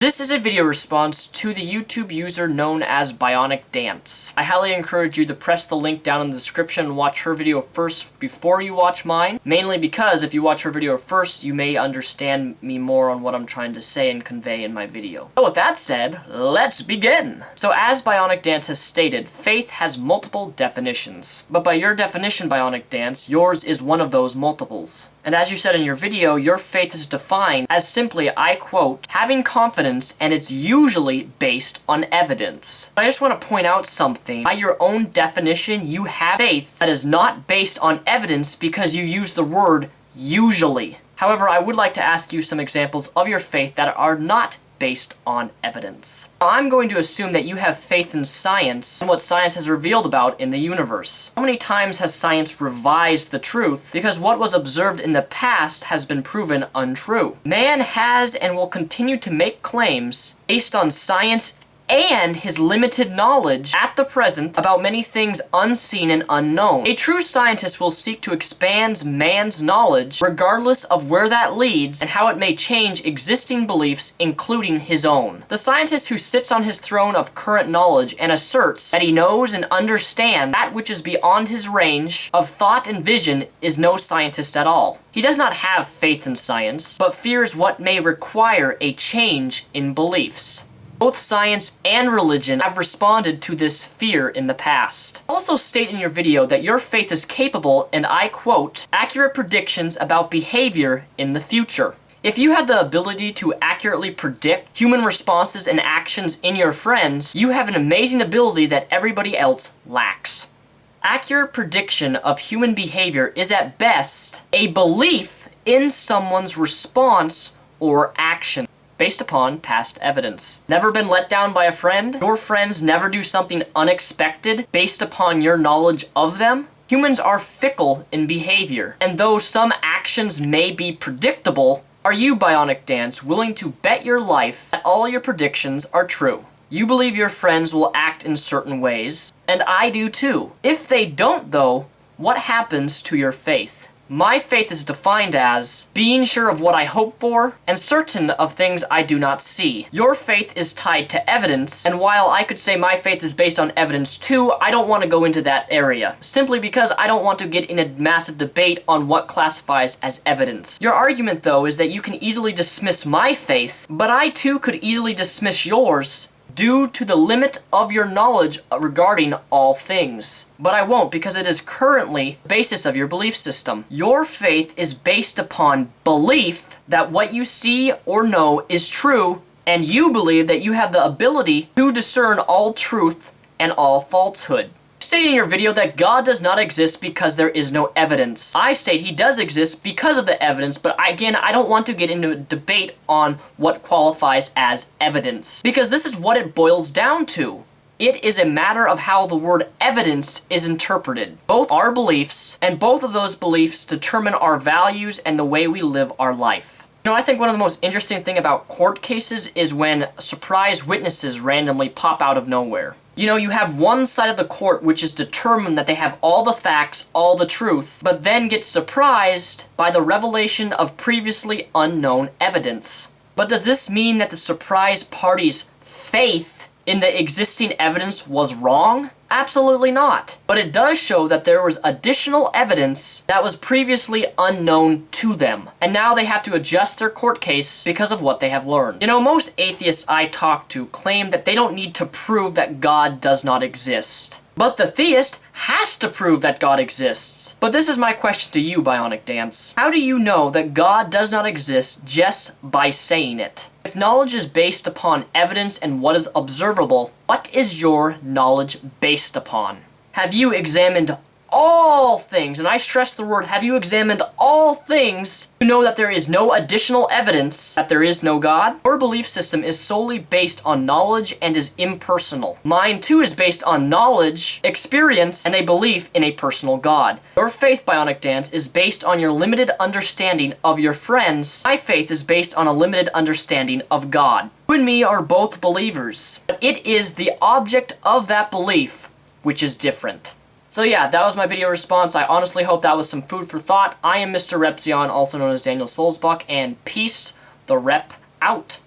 This is a video response to the YouTube user known as Bionic Dance. I highly encourage you to press the link down in the description and watch her video first before you watch mine, mainly because if you watch her video first, you may understand me more on what I'm trying to say and convey in my video. So with that said, let's begin! So as Bionic Dance has stated, faith has multiple definitions. But by your definition, Bionic Dance, yours is one of those multiples. And as you said in your video, your faith is defined as simply, I quote, having confidence, and it's usually based on evidence. I just want to point out something. By your own definition, you have faith that is not based on evidence because you use the word usually. However, I would like to ask you some examples of your faith that are not based on evidence. Now, I'm going to assume that you have faith in science and what science has revealed about in the universe. How many times has science revised the truth because what was observed in the past has been proven untrue? Man has and will continue to make claims based on science and his limited knowledge at the present about many things unseen and unknown. A true scientist will seek to expand man's knowledge regardless of where that leads and how it may change existing beliefs, including his own. The scientist who sits on his throne of current knowledge and asserts that he knows and understands that which is beyond his range of thought and vision is no scientist at all. He does not have faith in science, but fears what may require a change in beliefs. Both science and religion have responded to this fear in the past. Also state in your video that your faith is capable, and I quote, accurate predictions about behavior in the future. If you had the ability to accurately predict human responses and actions in your friends, you have an amazing ability that everybody else lacks. Accurate prediction of human behavior is at best a belief in someone's response or action, based upon past evidence. Never been let down by a friend? Your friends never do something unexpected based upon your knowledge of them? Humans are fickle in behavior, and though some actions may be predictable, are you, Bionic Dance, willing to bet your life that all your predictions are true? You believe your friends will act in certain ways, and I do too. If they don't though, what happens to your faith? My faith is defined as being sure of what I hope for and certain of things I do not see. Your faith is tied to evidence, and while I could say my faith is based on evidence too, I don't want to go into that area, simply because I don't want to get in a massive debate on what classifies as evidence. Your argument though is that you can easily dismiss my faith, but I too could easily dismiss yours due to the limit of your knowledge regarding all things. But I won't, because it is currently the basis of your belief system. Your faith is based upon belief that what you see or know is true, and you believe that you have the ability to discern all truth and all falsehood. State in your video that God does not exist because there is no evidence. I state he does exist because of the evidence, but again, I don't want to get into a debate on what qualifies as evidence, because this is what it boils down to. It is a matter of how the word evidence is interpreted. Both are beliefs, and both of those beliefs determine our values and the way we live our life. You know, I think one of the most interesting things about court cases is when surprise witnesses randomly pop out of nowhere. You know, you have one side of the court which is determined that they have all the facts, all the truth, but then get surprised by the revelation of previously unknown evidence. But does this mean that the surprise party's faith in the existing evidence was wrong? Absolutely not. But it does show that there was additional evidence that was previously unknown to them, and now they have to adjust their court case because of what they have learned. You know, most atheists I talk to claim that they don't need to prove that God does not exist. But the theist has to prove that God exists. But this is my question to you, Bionic Dance. How do you know that God does not exist just by saying it? If knowledge is based upon evidence and what is observable, what is your knowledge based upon? Have you examined all things, and I stress the word, have you examined all things to know that there is no additional evidence that there is no God? Your belief system is solely based on knowledge and is impersonal. Mine too is based on knowledge, experience, and a belief in a personal God. Your faith, Bionic Dance, is based on your limited understanding of your friends. My faith is based on a limited understanding of God. You and me are both believers, but it is the object of that belief which is different. So yeah, that was my video response. I honestly hope that was some food for thought. I am Mr. Repzion, also known as Daniel Sulzbach, and peace the rep out.